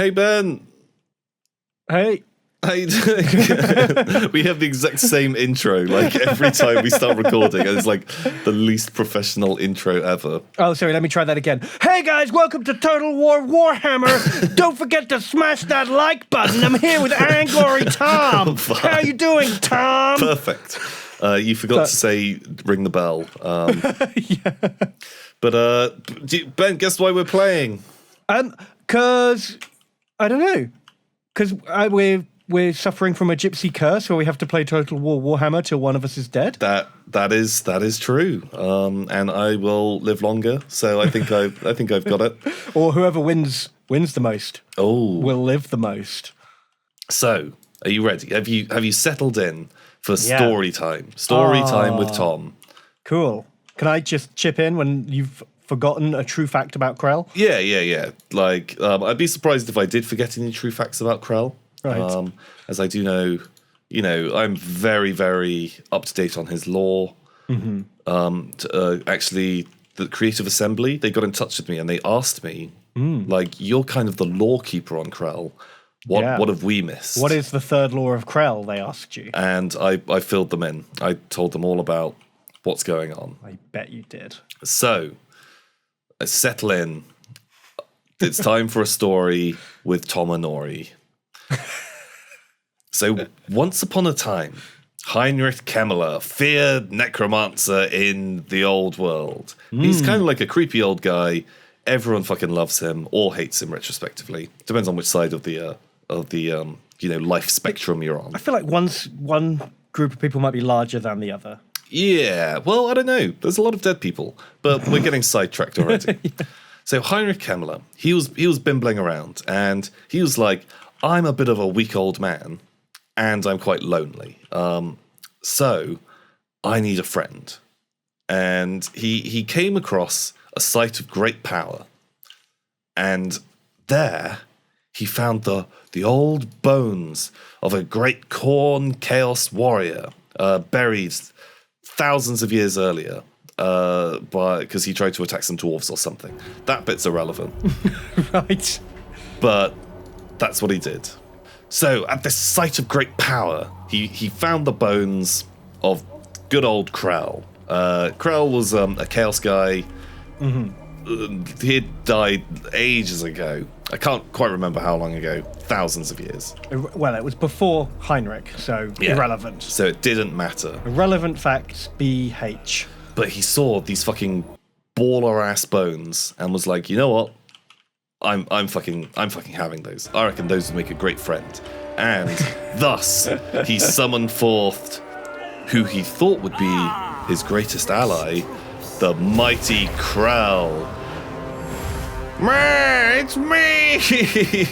Hey, Ben. Hey. How you doing? We have the exact same intro, like every time we start recording, and it's like the least professional intro ever. Oh, sorry, let me try that again. Hey guys, welcome to Total War Warhammer. Don't forget to smash that like button. I'm here with Angory Tom. How you doing, Tom? Perfect. You forgot to say ring the bell. Yeah. But Ben, guess why we're playing? Cause I don't know. Cause we're suffering from a gypsy curse where we have to play Total War Warhammer till one of us is dead. That is true. And I will live longer, so I think I've got it. Or whoever wins the most. Oh, will live the most. So, are you ready? Have you settled in for story time? Story time with Tom. Cool. Can I just chip in when you've forgotten a true fact about Krell? Yeah. Like, I'd be surprised if I did forget any true facts about Krell. Right. As I do know, I'm very, very up to date on his lore. Mm-hmm. Actually, the Creative Assembly, they got in touch with me and they asked me, like, you're kind of the lore keeper on Krell. What have we missed? What is the third law of Krell, they asked you? And I filled them in. I told them all about what's going on. I bet you did. So, settle in. It's time for a story with Tom Angory. So, once upon a time, Heinrich Kemmler, feared necromancer in the old world. He's kind of like a creepy old guy. Everyone fucking loves him or hates him retrospectively. Depends on which side of the life spectrum you're on. I feel like one group of people might be larger than the other. Yeah, well, I don't know. There's a lot of dead people, but we're getting sidetracked already. Yeah. So Heinrich Kemmler, he was bimbling around, and he was like, I'm a bit of a weak old man, and I'm quite lonely. So I need a friend. And he came across a site of great power, and there he found the old bones of a great Khorne chaos warrior buried thousands of years earlier because he tried to attack some dwarves or something. That bit's irrelevant. Right. But that's what he did. So at this site of great power, he found the bones of good old Krell. Krell was a chaos guy. Mm-hmm. He had died ages ago. I can't quite remember how long ago. Thousands of years. Well, it was before Heinrich, so irrelevant. So it didn't matter. Irrelevant facts, BH. But he saw these fucking baller ass bones and was like, you know what? I'm fucking having those. I reckon those would make a great friend. And thus he summoned forth who he thought would be his greatest ally, the mighty Krell. It's me,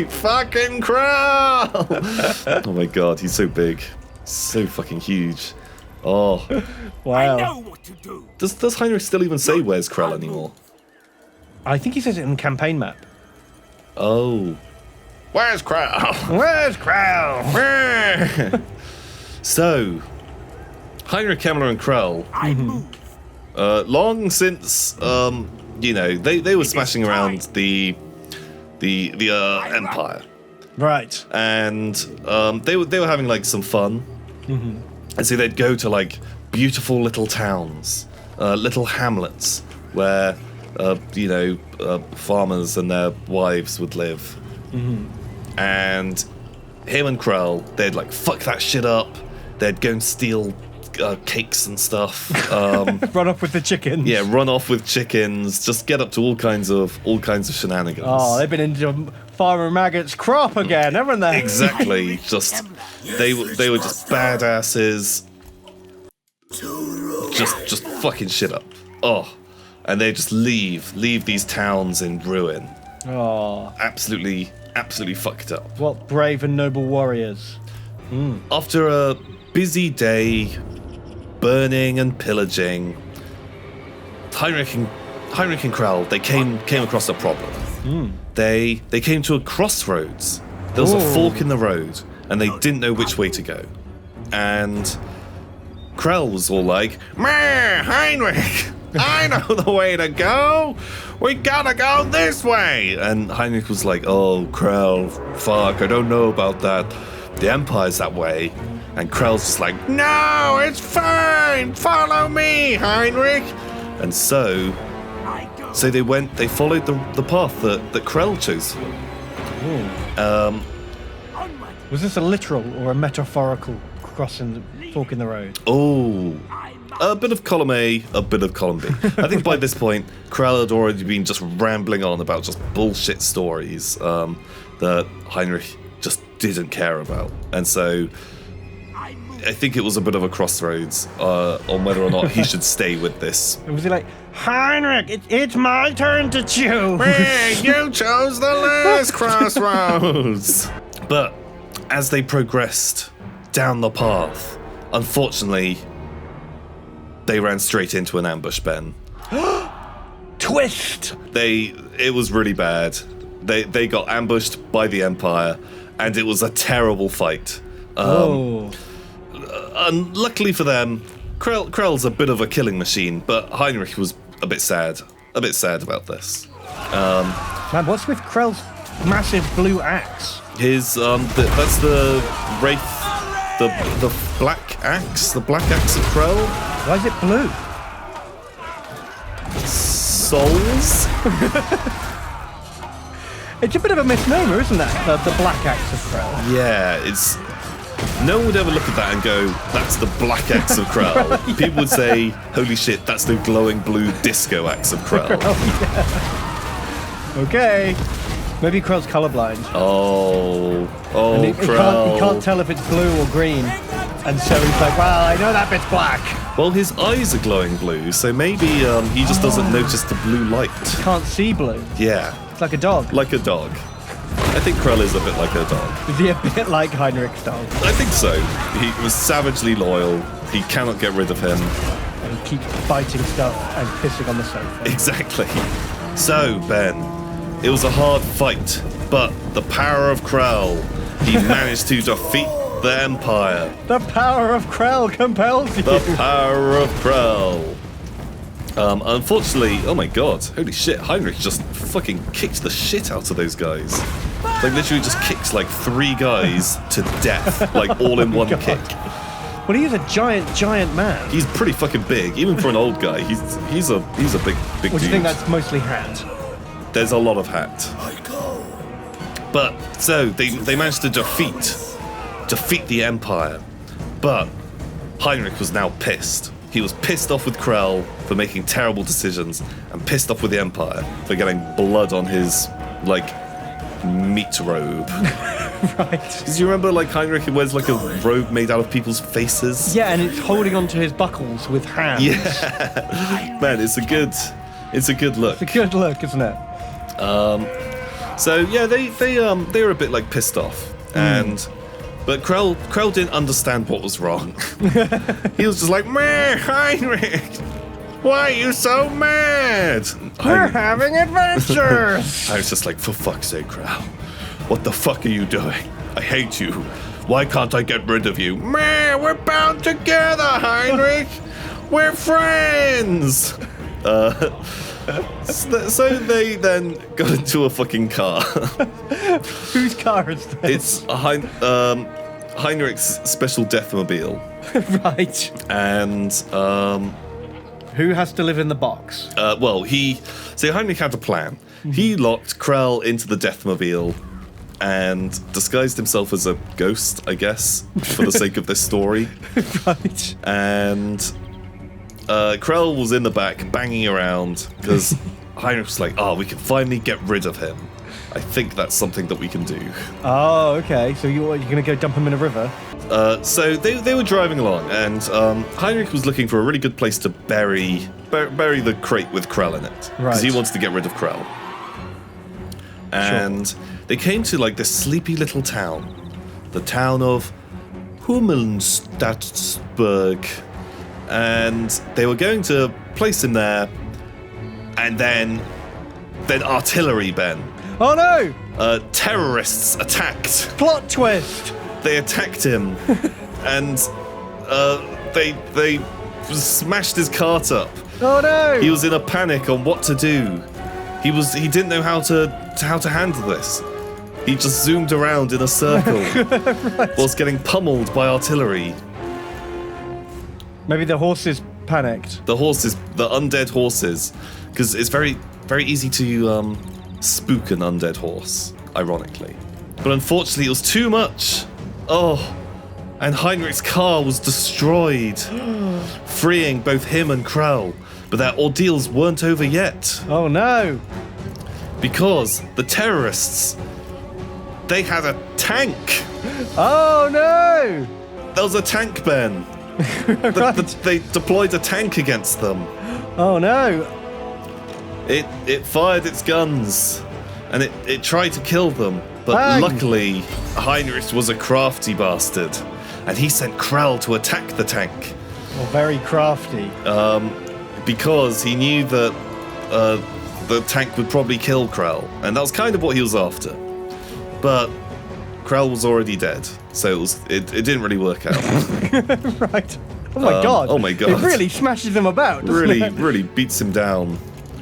fucking Krell! Oh my god, he's so big, so fucking huge. Oh, wow! I know what to do. Does Heinrich still even say "Where's Krell" anymore? I think he says it in the campaign map. Oh, where's Krell? Where's Krell? So, Heinrich Kemmler and Krell. Long since, they were smashing around the Empire, right? And they were having like some fun, and so they'd go to like beautiful little towns, little hamlets where farmers and their wives would live, and him and Krell, they'd like fuck that shit up. They'd go and steal cakes and stuff. Run off with the chickens. Yeah, run off with chickens. Just get up to all kinds of shenanigans. Oh, they've been into Farmer Maggot's crop again, haven't they? Exactly. Just they were just badasses. Just fucking shit up. Oh, and they just leave these towns in ruin. Oh, absolutely fucked up. What brave and noble warriors. After a busy day, burning and pillaging, Heinrich and Krell, they came across a problem. They came to a crossroads. There was a fork in the road, and they didn't know which way to go. And Krell was all like, "Heinrich, I know the way to go. We gotta go this way. And Heinrich was like, oh, Krell, fuck, I don't know about that. The Empire's that way. And Krell's just like, no, it's fine. Follow me, Heinrich. And so they followed the path that Krell chose. Was this a literal or a metaphorical fork in the road? Oh, a bit of column A, a bit of column B. I think by this point, Krell had already been just rambling on about just bullshit stories that Heinrich just didn't care about. And so I think it was a bit of a crossroads on whether or not he should stay with this. Was he like, Heinrich, it's my turn to choose? Hey, you chose the last crossroads. But as they progressed down the path, unfortunately, they ran straight into an ambush, Ben. Twist! It was really bad. They got ambushed by the Empire, and it was a terrible fight. Luckily for them, Krell's a bit of a killing machine, but Heinrich was a bit sad about this. Man, what's with Krell's massive blue axe? That's the Wraith, the black axe of Krell. Why is it blue? Souls? It's a bit of a misnomer, isn't that? The black axe of Krell. Yeah, it's... No one would ever look at that and go, that's the black axe of Krell. Yeah. People would say, holy shit, that's the glowing blue disco axe of Krell. Yeah. Okay. Maybe Krell's colorblind. Oh, and Krell. He can't tell if it's blue or green. And so he's like, well, I know that bit's black. Well, his eyes are glowing blue, so maybe he just doesn't notice the blue light. Can't see blue. Yeah. It's like a dog. Like a dog. I think Krell is a bit like a dog. Is he a bit like Heinrich's dog? I think so. He was savagely loyal. He cannot get rid of him. And he keeps biting stuff and pissing on the sofa. Exactly. So, Ben, it was a hard fight, but the power of Krell, he managed to defeat the Empire. The power of Krell compels you. The power of Krell. Unfortunately, oh my god, holy shit, Heinrich just fucking kicked the shit out of those guys. Like, literally just kicked like 3 guys to death, like all in one kick. Well, he is a giant man. He's pretty fucking big, even for an old guy. He's a big dude. What do you think that's mostly hat? There's a lot of hat. But so they managed to defeat the Empire. But Heinrich was now pissed. He was pissed off with Krell for making terrible decisions, and pissed off with the Empire for getting blood on his, like, meat robe. Right. Do you remember, like, Heinrich wears, like, a robe made out of people's faces? Yeah, and it's holding onto his buckles with hands. Yeah. Man, it's a good look. It's a good look, isn't it? So, yeah, they were a bit, like, pissed off. But Krell didn't understand what was wrong. He was just like, man, Heinrich, why are you so mad? We're having adventures. I was just like, for fuck's sake, Krell, what the fuck are you doing? I hate you. Why can't I get rid of you? Man, we're bound together, Heinrich. We're friends. So they then got into a fucking car. Whose car is this? It's Heinrich's special deathmobile. Right. And who has to live in the box? Heinrich had a plan. He locked Krell into the deathmobile and disguised himself as a ghost, I guess, for the sake of this story. Right. And Krell was in the back banging around because Heinrich was like, we can finally get rid of him. I think that's something that we can do. Oh, okay. So you're going to go dump him in a river? So they were driving along, and Heinrich was looking for a really good place to bury the crate with Krell in it. Because he wants to get rid of Krell. And they came to, like, this sleepy little town. The town of Hummelstadtsburg. And they were going to place him there, and then artillery, Ben. Oh no! Terrorists attacked. Plot twist! They attacked him, and they smashed his cart up, Oh no! He was in a panic on what to do. He didn't know how to handle this. He just zoomed around in a circle whilst getting pummeled by artillery. Maybe the horses panicked. The undead horses, because it's very, very easy to spook an undead horse, ironically. But unfortunately, it was too much. Oh, and Heinrich's car was destroyed, freeing both him and Krell. But their ordeals weren't over yet. Oh no! Because the terrorists, they had a tank. Oh no! There was a tank, Ben. They deployed a tank against them. Oh no! It fired its guns, and it tried to kill them. But Bang. luckily, Heinrich was a crafty bastard, and he sent Krell to attack the tank. Well, very crafty. Because he knew that the tank would probably kill Krell, and that was kind of what he was after. But Krell was already dead, so it didn't really work out. Right. Oh my god. Oh my god. It really smashes him about. doesn't it? Really beats him down.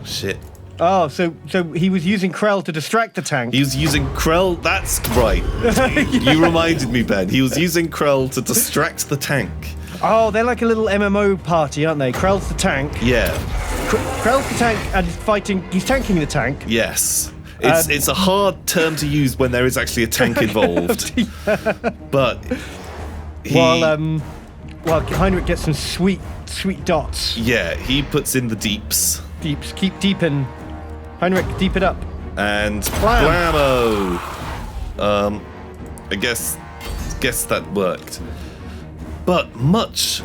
Shit. Oh, so he was using Krell to distract the tank. He was using Krell. That's right. You reminded me, Ben. He was using Krell to distract the tank. Oh, they're like a little MMO party, aren't they? Krell's the tank. Yeah. Krell's the tank and he's tanking the tank. Yes. It's a hard term to use when there is actually a tank involved. But while Heinrich gets some sweet dots. Yeah, he puts in the deeps. Deeps. Keep deepin'. Heinrich, deep it up. And Blam. blammo! I guess that worked. But much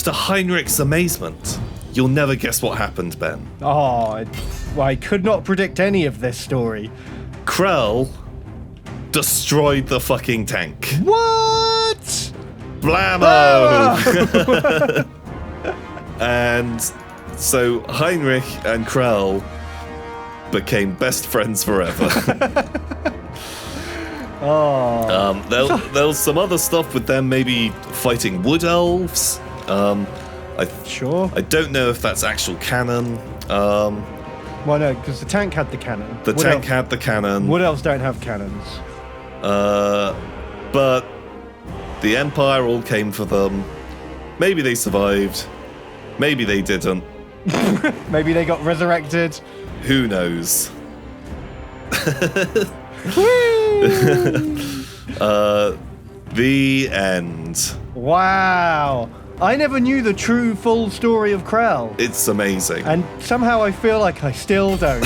to Heinrich's amazement, you'll never guess what happened, Ben. Oh, I could not predict any of this story. Krell destroyed the fucking tank. What? Blammo! And so Heinrich and Krell became best friends forever. Oh. There was some other stuff with them maybe fighting wood elves. Sure. I don't know if that's actual canon. Well, no, because the tank had the cannon. The tank had the cannon. Wood elves don't have cannons. But the Empire all came for them. Maybe they survived. Maybe they didn't. Maybe they got resurrected. Who knows? The end. Wow. I never knew the true full story of Krell. It's amazing. And somehow I feel like I still don't.